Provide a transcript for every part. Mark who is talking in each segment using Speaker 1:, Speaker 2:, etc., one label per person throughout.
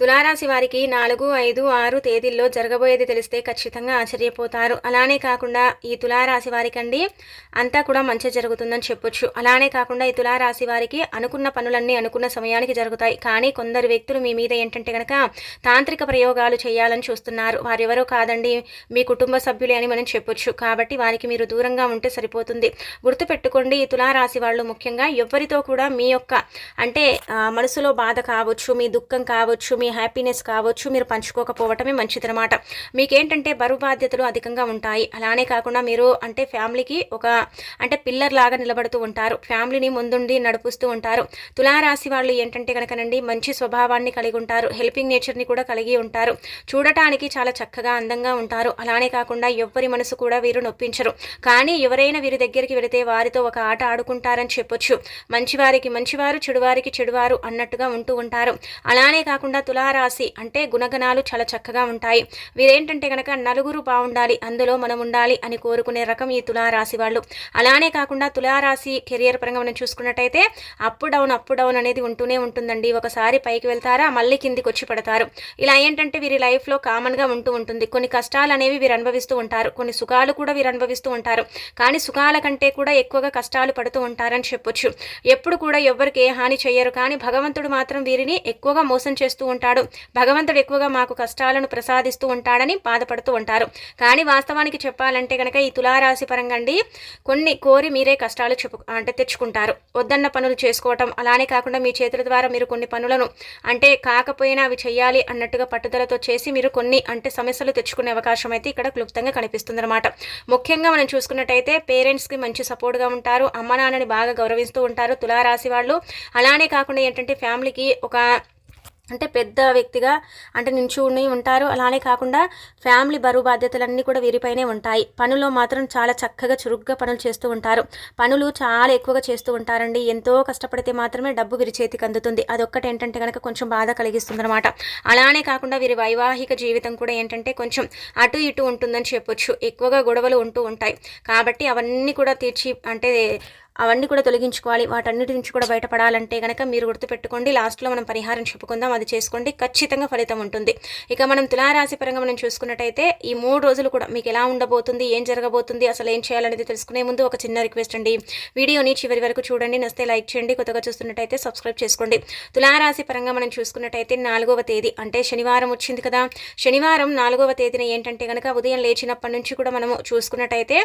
Speaker 1: తులారాశి వారికి 4, 5, 6 తేదీల్లో జరగబోయేది తెలిస్తే ఖచ్చితంగా ఆశ్చర్యపోతారు. అలానే కాకుండా ఈ తులారాశి వారికండి అంతా కూడా మంచి జరుగుతుందని చెప్పొచ్చు. అలానే కాకుండా ఈ తులారాశి వారికి అనుకున్న పనులన్నీ అనుకున్న సమయానికి జరుగుతాయి. కానీ కొందరు వ్యక్తులు మీ మీద ఏంటంటే కనుక తాంత్రిక ప్రయోగాలు చేయాలని చూస్తున్నారు. వారెవరో కాదండి, మీ కుటుంబ సభ్యులే అని మనం చెప్పొచ్చు. కాబట్టి వారికి మీరు దూరంగా ఉంటే సరిపోతుంది. గుర్తుపెట్టుకోండి, ఈ తులారాశి వాళ్ళు ముఖ్యంగా ఎవరితో కూడా మీ యొక్క అంటే మనసులో బాధ కావచ్చు, మీ దుఃఖం కావచ్చు, మీ హ్యాపీనెస్ కావచ్చు మీరు పంచుకోకపోవటమే మంచిదనమాట. మీకేంటంటే బరువు బాధ్యతలు అధికంగా ఉంటాయి. అలానే కాకుండా మీరు అంటే ఫ్యామిలీకి ఒక అంటే పిల్లర్ లాగా నిలబడుతూ ఉంటారు. ఫ్యామిలీని ముందుండి నడుపుస్తూ ఉంటారు. తులారాశి వాళ్ళు ఏంటంటే కనుకనండి మంచి స్వభావాన్ని కలిగి ఉంటారు. హెల్పింగ్ నేచర్ని కూడా కలిగి ఉంటారు. చూడటానికి చాలా చక్కగా అందంగా ఉంటారు. అలానే కాకుండా ఎవ్వరి మనసు కూడా వీరు నొప్పించరు. కానీ ఎవరైనా వీరి దగ్గరికి వెళితే వారితో ఒక ఆట ఆడుకుంటారని చెప్పొచ్చు. మంచివారికి మంచివారు, చెడువారికి చెడువారు అన్నట్టుగా ఉంటూ ఉంటారు. అలానే కాకుండా తులారాశి అంటే గుణగణాలు చాలా చక్కగా ఉంటాయి. వీరేంటంటే కనుక నలుగురు బాగుండాలి, అందులో మనం ఉండాలి అని కోరుకునే రకం ఈ తులారాశి వాళ్ళు. అలానే కాకుండా తులారాశి కెరియర్ పరంగా మనం చూసుకున్నట్టయితే అప్ డౌన్ అనేది ఉంటూనే ఉంటుందండి. ఒకసారి పైకి వెళ్తారా మళ్ళీ కిందికి వచ్చి పడతారు. ఇలా ఏంటంటే వీరి లైఫ్లో కామన్గా ఉంటూ ఉంటుంది. కొన్ని కష్టాలు అనేవి వీరు అనుభవిస్తూ ఉంటారు, కొన్ని సుఖాలు కూడా వీరు అనుభవిస్తూ ఉంటారు. కానీ సుఖాల కంటే కూడా ఎక్కువగా కష్టాలు పడుతూ ఉంటారని చెప్పొచ్చు. ఎప్పుడు కూడా ఎవరికి ఏ హాని చేయరు. కానీ భగవంతుడు మాత్రం వీరిని ఎక్కువగా మోసం చేస్తూ ఉంటాడు. భగవంతుడు ఎక్కువగా మాకు కష్టాలను ప్రసాదిస్తూ ఉంటాడని బాధపడుతూ ఉంటారు. కానీ వాస్తవానికి చెప్పాలంటే కనుక ఈ తులారాశి పరంగా అండి కొన్ని కోరి మీరే కష్టాలు అంటే తెచ్చుకుంటారు. వద్దన్న పనులు చేసుకోవటం, అలానే కాకుండా మీ చేతుల ద్వారా మీరు కొన్ని పనులను అంటే కాకపోయినా అవి చేయాలి అన్నట్టుగా పట్టుదలతో చేసి మీరు కొన్ని అంటే సమస్యలు తెచ్చుకునే అవకాశం అయితే ఇక్కడ క్లుప్తంగా కనిపిస్తుంది అనమాట. ముఖ్యంగా మనం చూసుకున్నట్టయితే పేరెంట్స్కి మంచి సపోర్ట్గా ఉంటారు. అమ్మ నాన్నని బాగా గౌరవిస్తూ ఉంటారు తులారాశి వాళ్ళు. అలానే కాకుండా ఏంటంటే ఫ్యామిలీకి ఒక అంటే పెద్ద వ్యక్తిగా అంటే నించుని ఉంటారు. అలానే కాకుండా ఫ్యామిలీ బరువు బాధ్యతలన్నీ కూడా వీరిపైనే ఉంటాయి. పనుల్లో మాత్రం చాలా చక్కగా చురుగ్గా పనులు చేస్తూ ఉంటారు. పనులు చాలా ఎక్కువగా చేస్తూ ఉంటారండి. ఎంతో కష్టపడితే మాత్రమే డబ్బు వీరి చేతికి అందుతుంది. అదొక్కటి ఏంటంటే కనుక కొంచెం బాధ కలిగిస్తుంది అనమాట. అలానే కాకుండా వీరి వైవాహిక జీవితం కూడా ఏంటంటే కొంచెం అటు ఇటు ఉంటుందని చెప్పొచ్చు. ఎక్కువగా గొడవలు ఉంటూ ఉంటాయి. కాబట్టి అవన్నీ కూడా తీర్చి అంటే అవన్నీ కూడా తొలగించుకోవాలి. వాటన్నిటి నుంచి కూడా బయటపడాలంటే కనుక మీరు గుర్తుపెట్టుకోండి. లాస్ట్లో మనం పరిహారం చెప్పుకుందాం, అది చేసుకోండి, ఖచ్చితంగా ఫలితం ఉంటుంది. ఇక మనం తులారాశి పరంగా మనం చూసుకున్నట్టయితే ఈ 3 రోజులు కూడా మీకు ఎలా ఉండబోతుంది, ఏం జరగబోతుంది, అసలు ఏం చేయాలనేది తెలుసుకునే ముందు ఒక చిన్న రిక్వెస్ట్ అండి. వీడియోని చివరి వరకు చూడండి, నచ్చితే లైక్ చేయండి, కొత్తగా చూస్తున్నట్టయితే సబ్స్క్రైబ్ చేసుకోండి. తులారాశి పరంగా మనం చూసుకున్నట్టయితే 4వ తేదీ అంటే శనివారం వచ్చింది కదా. శనివారం 4వ తేదీన ఏంటంటే కనుక ఉదయం లేచినప్పటి నుంచి కూడా మనము చూసుకున్నట్టయితే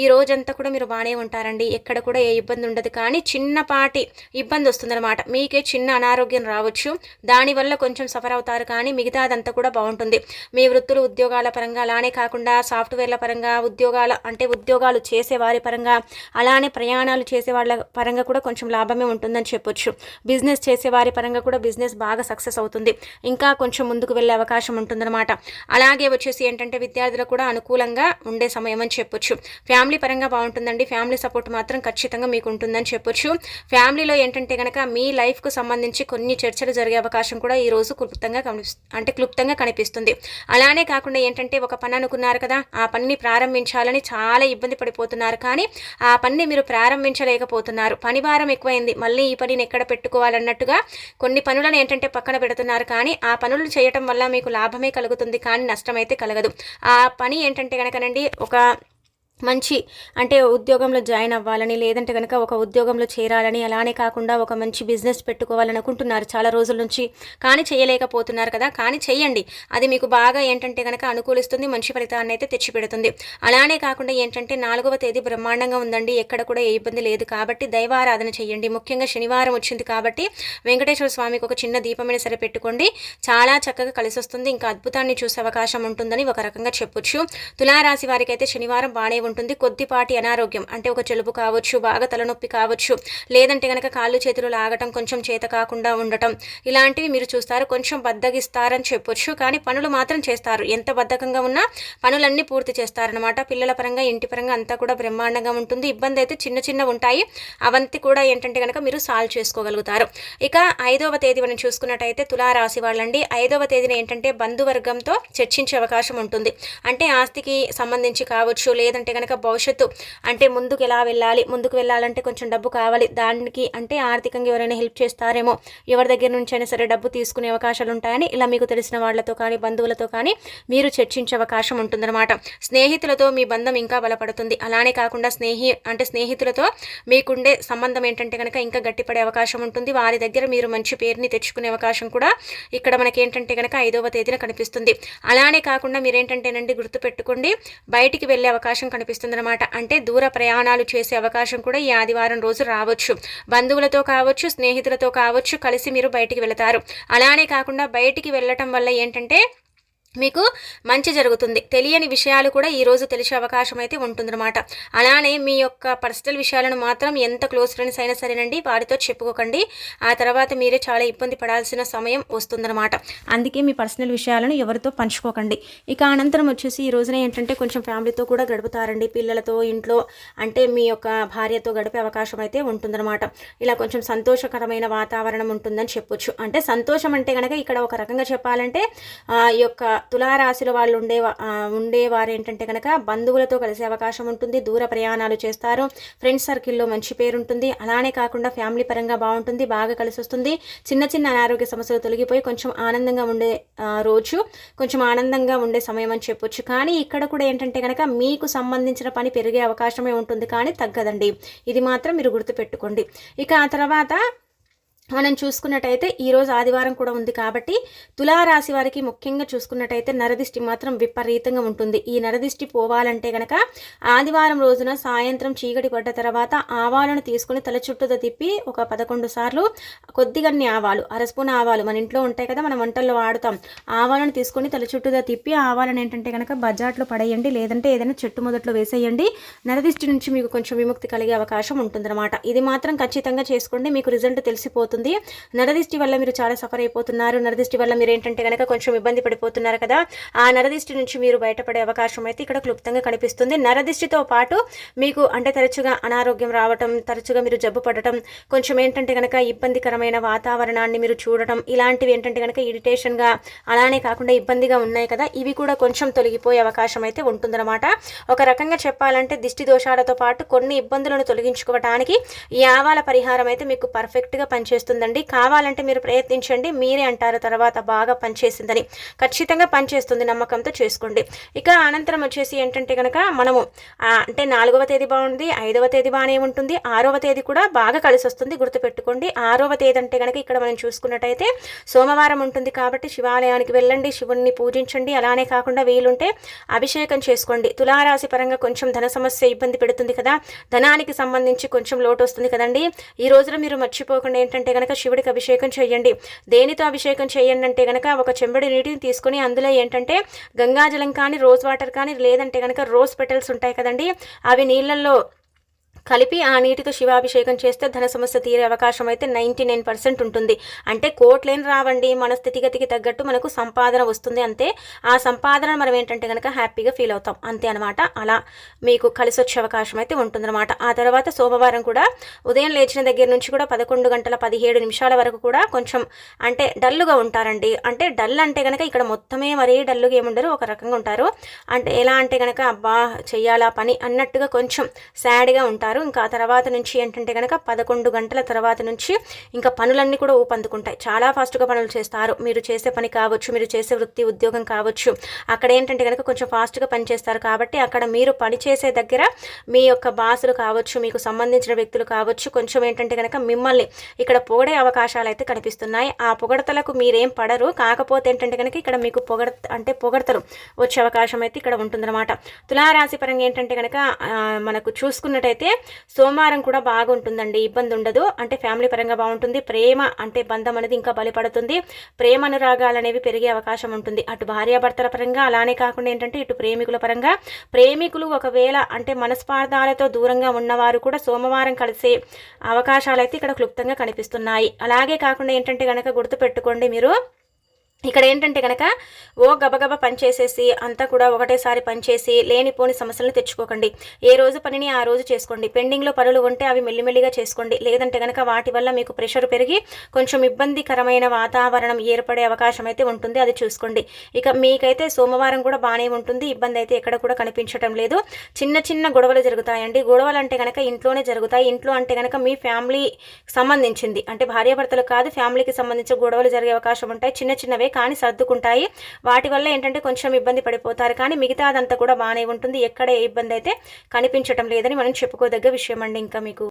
Speaker 1: ఈ రోజంతా కూడా మీరు బాగానే ఉంటారండి. ఎక్కడ కూడా ఏ ఇబ్బంది ఉండదు. కానీ చిన్నపాటి ఇబ్బంది వస్తుందన్నమాట. మీకే చిన్న అనారోగ్యం రావచ్చు, దానివల్ల కొంచెం సఫర్ అవుతారు. కానీ మిగతాదంతా కూడా బాగుంటుంది. మీ వృత్తులు ఉద్యోగాల పరంగా, అలానే కాకుండా సాఫ్ట్వేర్ల పరంగా, ఉద్యోగాలు చేసే వారి పరంగా, అలానే ప్రయాణాలు చేసే వాళ్ళ పరంగా కూడా కొంచెం లాభమే ఉంటుందని చెప్పొచ్చు. బిజినెస్ చేసే వారి పరంగా కూడా బిజినెస్ బాగా సక్సెస్ అవుతుంది. ఇంకా కొంచెం ముందుకు వెళ్ళే అవకాశం ఉంటుందన్నమాట. అలాగే వచ్చేసి ఏంటంటే విద్యార్థులకు కూడా అనుకూలంగా ఉండే సమయం అని చెప్పొచ్చు. ఫ్యామిలీ పరంగా బాగుంటుందండి. ఫ్యామిలీ సపోర్ట్ మాత్రం ఖచ్చితంగా మీకు ఉంటుందని చెప్పొచ్చు. ఫ్యామిలీలో ఏంటంటే కనుక మీ లైఫ్కు సంబంధించి కొన్ని చర్చలు జరిగే అవకాశం కూడా ఈ రోజు క్లుప్తంగా కనిపిస్తుంది. అలానే కాకుండా ఏంటంటే ఒక పని అనుకున్నారు కదా, ఆ పనిని ప్రారంభించాలని చాలా ఇబ్బంది పడిపోతున్నారు. కానీ ఆ పనిని మీరు ప్రారంభించలేకపోతున్నారు. పని భారం ఎక్కువైంది, మళ్ళీ ఈ పనిని ఎక్కడ పెట్టుకోవాలన్నట్టుగా కొన్ని పనులను ఏంటంటే పక్కన పెడుతున్నారు. కానీ ఆ పనులు చేయటం వల్ల మీకు లాభమే కలుగుతుంది, కానీ నష్టమైతే కలగదు. ఆ పని ఏంటంటే కనుకనండి ఒక మంచి అంటే ఉద్యోగంలో జాయిన్ అవ్వాలని, లేదంటే కనుక ఒక ఉద్యోగంలో చేరాలని, అలానే కాకుండా ఒక మంచి బిజినెస్ పెట్టుకోవాలని అనుకుంటున్నారు చాలా రోజుల నుంచి. కానీ చేయలేకపోతున్నారు కదా. కానీ చేయండి, అది మీకు బాగా ఏంటంటే కనుక అనుకూలిస్తుంది, మంచి ఫలితాన్ని అయితే తెచ్చిపెడుతుంది. అలానే కాకుండా ఏంటంటే 4వ తేదీ బ్రహ్మాండంగా ఉందండి. ఎక్కడ కూడా ఏ ఇబ్బంది లేదు. కాబట్టి దైవారాధన చేయండి. ముఖ్యంగా శనివారం వచ్చింది కాబట్టి వెంకటేశ్వర స్వామికి ఒక చిన్న దీపమైన సరే పెట్టుకోండి. చాలా చక్కగా కలిసి వస్తుంది. ఇంకా అద్భుతాన్ని చూసే అవకాశం ఉంటుందని ఒక రకంగా చెప్పొచ్చు. తులారాశి వారికి అయితే శనివారం బాగానే ఉంటుంది. కొద్దిపాటి అనారోగ్యం అంటే ఒక జలుబు కావచ్చు, బాగా తలనొప్పి కావచ్చు, లేదంటే కనుక కాళ్ళు చేతులు లాగటం, కొంచెం చేత కాకుండా ఉండటం, ఇలాంటివి మీరు చూస్తారు. కొంచెం బద్దగిస్తారని చెప్పొచ్చు. కానీ పనులు మాత్రం చేస్తారు. ఎంత బద్ధకంగా ఉన్నా పనులన్నీ పూర్తి చేస్తారనమాట. పిల్లల పరంగా ఇంటి పరంగా అంతా కూడా బ్రహ్మాండంగా ఉంటుంది. ఇబ్బంది అయితే చిన్న ఉంటాయి. అవంతి కూడా ఏంటంటే కనుక మీరు సాల్వ్ చేసుకోగలుగుతారు. ఇక 5వ తేదీ మనం చూసుకున్నట్టయితే తులారాశి వాళ్ళండి 5వ తేదీన ఏంటంటే బంధువర్గంతో చర్చించే అవకాశం ఉంటుంది. అంటే ఆస్తికి సంబంధించి కావచ్చు, లేదంటే కనుక భవిష్యత్తు అంటే ముందుకు ఎలా వెళ్ళాలి, ముందుకు వెళ్ళాలంటే కొంచెం డబ్బు కావాలి, దానికి అంటే ఆర్థికంగా ఎవరైనా హెల్ప్ చేస్తారేమో, ఎవరి దగ్గర నుంచి అయినా సరే డబ్బు తీసుకునే అవకాశాలు ఉంటాయని ఇలా మీకు తెలిసిన వాళ్ళతో కానీ బంధువులతో కానీ మీరు చర్చించే అవకాశం ఉంటుందన్నమాట. స్నేహితులతో మీ బంధం ఇంకా బలపడుతుంది. అలానే కాకుండా స్నేహితులతో మీకుండే సంబంధం ఏంటంటే కనుక ఇంకా గట్టిపడే అవకాశం ఉంటుంది. వారి దగ్గర మీరు మంచి పేరుని తెచ్చుకునే అవకాశం కూడా ఇక్కడ మనకేంటంటే కనుక 5వ తేదీన కనిపిస్తుంది. అలానే కాకుండా మీరేంటంటేనండి గుర్తుపెట్టుకోండి, బయటికి వెళ్ళే అవకాశం కనిపిస్తుంది అనమాట. అంటే దూర ప్రయాణాలు చేసే అవకాశం కూడా ఈ ఆదివారం రోజు రావచ్చు. బంధువులతో కావచ్చు, స్నేహితులతో కావచ్చు, కలిసి మీరు బయటికి వెళతారు. అలానే కాకుండా బయటికి వెళ్ళటం వల్ల ఏంటంటే మీకు మంచి జరుగుతుంది. తెలియని విషయాలు కూడా ఈరోజు తెలిసే అవకాశం అయితే ఉంటుందన్నమాట. అలానే మీ యొక్క పర్సనల్ విషయాలను మాత్రం ఎంత క్లోజ్ ఫ్రెండ్స్ అయినా సరేనండి వారితో చెప్పుకోకండి. ఆ తర్వాత మీరే చాలా ఇబ్బంది పడాల్సిన సమయం వస్తుందన్నమాట. అందుకే మీ పర్సనల్ విషయాలను ఎవరితో పంచుకోకండి. ఇక అనంతరం వచ్చేసి ఈ రోజున ఏంటంటే కొంచెం ఫ్యామిలీతో కూడా గడుపుతారండి. పిల్లలతో, ఇంట్లో అంటే మీ యొక్క భార్యతో గడిపే అవకాశం అయితే ఉంటుందన్నమాట. ఇలా కొంచెం సంతోషకరమైన వాతావరణం ఉంటుందని చెప్పొచ్చు. అంటే సంతోషం అంటే కనుక ఇక్కడ ఒక రకంగా చెప్పాలంటే ఈ యొక్క తులారాశిలో వాళ్ళు ఉండేవారు ఏంటంటే కనుక బంధువులతో కలిసే అవకాశం ఉంటుంది. దూర ప్రయాణాలు చేస్తారు. ఫ్రెండ్స్ సర్కిల్లో మంచి పేరు ఉంటుంది. అలానే కాకుండా ఫ్యామిలీ పరంగా బాగుంటుంది, బాగా కలిసి వస్తుంది. చిన్న చిన్న అనారోగ్య సమస్యలు తొలగిపోయి కొంచెం ఆనందంగా ఉండే రోజు, కొంచెం ఆనందంగా ఉండే సమయం అని చెప్పొచ్చు. కానీ ఇక్కడ కూడా ఏంటంటే కనుక మీకు సంబంధించిన పని పెరిగే అవకాశమే ఉంటుంది, కానీ తగ్గదండి. ఇది మాత్రం మీరు గుర్తుపెట్టుకోండి. ఇక ఆ తర్వాత మనం చూసుకున్నట్టయితే ఈరోజు ఆదివారం కూడా ఉంది కాబట్టి తులారాశి వారికి ముఖ్యంగా చూసుకున్నట్టయితే నరదిష్టి మాత్రం విపరీతంగా ఉంటుంది. ఈ నరదిష్టి పోవాలంటే కనుక ఆదివారం రోజున సాయంత్రం చీకటి పడ్డ తర్వాత ఆవాలను తీసుకుని తల చుట్టూతో తిప్పి ఒక 11 సార్లు కొద్దిగన్ని ఆవాలు, అరస్పూన్ ఆవాలు మన ఇంట్లో ఉంటాయి కదా, మనం వంటల్లో వాడుతాం. ఆవాలను తీసుకొని తల చుట్టూతో తిప్పి ఆవాలను ఏంటంటే కనుక బజార్లో పడేయండి, లేదంటే ఏదైనా చెట్టు మొదట్లో వేసేయండి. నరదిష్టి నుంచి మీకు కొంచెం విముక్తి కలిగే అవకాశం ఉంటుందన్నమాట. ఇది మాత్రం ఖచ్చితంగా చేసుకోండి, మీకు రిజల్ట్ తెలిసిపోతుంది. నరదిష్టి వల్ల మీరు చాలా సఫర్ అయిపోతున్నారు, నరదిష్టి వల్ల మీరు ఏంటంటే కనుక కొంచెం ఇబ్బంది పడిపోతున్నారు కదా, ఆ నరదిష్టి నుంచి మీరు బయటపడే అవకాశం అయితే ఇక్కడ క్లుప్తంగా కనిపిస్తుంది. నరదిష్టితో పాటు మీకు అంటే తరచుగా అనారోగ్యం రావటం, తరచుగా మీరు జబ్బు పడటం, కొంచెం ఏంటంటే కనుక ఇబ్బందికరమైన వాతావరణాన్ని మీరు చూడటం, ఇలాంటివి ఏంటంటే కనుక ఇరిటేషన్గా అలానే కాకుండా ఇబ్బందిగా ఉన్నాయి కదా, ఇవి కూడా కొంచెం తొలగిపోయే అవకాశం అయితే ఉంటుందన్నమాట. ఒక రకంగా చెప్పాలంటే దిష్టి దోషాలతో పాటు కొన్ని ఇబ్బందులను తొలగించుకోవడానికి ఈ ఆవాల పరిహారం అయితే మీకు పర్ఫెక్ట్గా పనిచేస్తుంది. కావాలంటే మీరు ప్రయత్నించండి, మీరే అంటారు తర్వాత బాగా పనిచేసిందని. ఖచ్చితంగా పనిచేస్తుంది, నమ్మకంతో చేసుకోండి. ఇక అనంతరం వచ్చేసి ఏంటంటే కనుక మనము అంటే 4వ తేదీ బాగుంది, 5వ తేదీ బాగానే ఉంటుంది, 6వ తేదీ కూడా బాగా కలిసి వస్తుంది. గుర్తుపెట్టుకోండి, 6వ తేదీ అంటే కనుక ఇక్కడ మనం చూసుకున్నట్టయితే సోమవారం ఉంటుంది కాబట్టి శివాలయానికి వెళ్ళండి, శివుణ్ణి పూజించండి. అలానే కాకుండా వీలుంటే అభిషేకం చేసుకోండి. తులారాశి పరంగా కొంచెం ధన సమస్య ఇబ్బంది పెడుతుంది కదా, ధనానికి సంబంధించి కొంచెం లోటు వస్తుంది కదండి. ఈ రోజున మీరు మర్చిపోకుండా ఏంటంటే కనుక శివుడికి అభిషేకం చేయండి. దేనితో అభిషేకం చేయండి అంటే కనుక ఒక చెంబడి నీటిని తీసుకుని అందులో ఏంటంటే గంగాజలం కానీ, రోజ్ వాటర్ కానీ, లేదంటే కనుక రోజ్ పెటల్స్ ఉంటాయి కదండి, అవి నీళ్ళల్లో కలిపి ఆ నీటితో శివాభిషేకం చేస్తే ధన సమస్య తీరే అవకాశం అయితే 99% ఉంటుంది. అంటే కోట్లేని రావండి, మన స్థితిగతికి తగ్గట్టు మనకు సంపాదన వస్తుంది అంతే. ఆ సంపాదన మనం ఏంటంటే కనుక హ్యాపీగా ఫీల్ అవుతాం అంతే అనమాట. అలా మీకు కలిసి వచ్చే అవకాశం అయితే ఉంటుందన్నమాట. ఆ తర్వాత సోమవారం కూడా ఉదయం లేచిన దగ్గర నుంచి కూడా 11:17 వరకు కూడా కొంచెం అంటే డల్లుగా ఉంటారండి. అంటే డల్ అంటే కనుక ఇక్కడ మొత్తమే మరీ డల్లుగా ఏముండరు, ఒక రకంగా ఉంటారు. అంటే ఎలా అంటే కనుక అబ్బా చెయ్యాలా పని అన్నట్టుగా కొంచెం సాడ్గా ఉంటారు. ఇంకా తర్వాత నుంచి ఏంటంటే కనుక 11 గంటల తర్వాత నుంచి ఇంకా పనులన్నీ కూడా ఊపందుకుంటాయి. చాలా ఫాస్ట్గా పనులు చేస్తారు. మీరు చేసే పని కావచ్చు, మీరు చేసే వృత్తి ఉద్యోగం కావచ్చు, అక్కడ ఏంటంటే కనుక కొంచెం ఫాస్ట్గా పని చేస్తారు. కాబట్టి అక్కడ మీరు పని చేసే దగ్గర మీ యొక్క బాసులు కావచ్చు, మీకు సంబంధించిన వ్యక్తులు కావచ్చు, కొంచెం ఏంటంటే కనుక మిమ్మల్ని ఇక్కడ పొగడే అవకాశాలు అయితే కనిపిస్తున్నాయి. ఆ పొగడతలకు మీరేం పడరు, కాకపోతే ఏంటంటే కనుక ఇక్కడ మీకు పొగడతలు వచ్చే అవకాశం అయితే ఇక్కడ ఉంటుందన్నమాట. తులారాశి పరంగా ఏంటంటే కనుక మనకు చూసుకున్నట్టయితే సోమవారం కూడా బాగుంటుందండి, ఇబ్బంది ఉండదు. అంటే ఫ్యామిలీ పరంగా బాగుంటుంది. ప్రేమ అంటే బంధం అనేది ఇంకా బలపడుతుంది. ప్రేమ అనురాగాలు అనేవి పెరిగే అవకాశం ఉంటుంది. అటు భార్యాభర్తల పరంగా, అలానే కాకుండా ఏంటంటే ఇటు ప్రేమికుల పరంగా. ప్రేమికులు ఒకవేళ అంటే మనస్పార్థాలతో దూరంగా ఉన్నవారు కూడా సోమవారం కలిసే అవకాశాలు అయితే ఇక్కడ క్లుప్తంగా కనిపిస్తున్నాయి. అలాగే కాకుండా ఏంటంటే కనుక గుర్తుపెట్టుకోండి, మీరు ఇక్కడ ఏంటంటే కనుక ఓ గబగబా పనిచేసేసి అంతా కూడా ఒకటేసారి పనిచేసి లేనిపోని సమస్యలను తెచ్చుకోకండి. ఏ రోజు పనిని ఆ రోజు చేసుకోండి. పెండింగ్లో పనులు ఉంటే అవి మెల్లిమెల్లిగా చేసుకోండి. లేదంటే కనుక వాటి వల్ల మీకు ప్రెషర్ పెరిగి కొంచెం ఇబ్బందికరమైన వాతావరణం ఏర్పడే అవకాశం అయితే ఉంటుంది. అది చూసుకోండి. ఇక మీకైతే సోమవారం కూడా బాగానే ఉంటుంది. ఇబ్బంది అయితే ఎక్కడ కూడా కనిపించడం లేదు. చిన్న చిన్న గొడవలు జరుగుతాయండి. గొడవలు అంటే కనుక ఇంట్లోనే జరుగుతాయి. ఇంట్లో అంటే కనుక మీ ఫ్యామిలీ సంబంధించింది, అంటే భార్యాభర్తలు కాదు, ఫ్యామిలీకి సంబంధించిన గొడవలు జరిగే అవకాశం ఉంటాయి. చిన్న చిన్నవే కానీ సర్దుకుంటాయి. వాటి వల్ల ఏంటంటే కొంచెం ఇబ్బంది పడిపోతారు. కానీ మిగతాదంతా కూడా బాగానే ఉంటుంది. ఎక్కడ ఏ ఇబ్బంది అయితే కనిపించడం లేదని మనం చెప్పుకోదగ్గ విషయం అండి ఇంకా మీకు.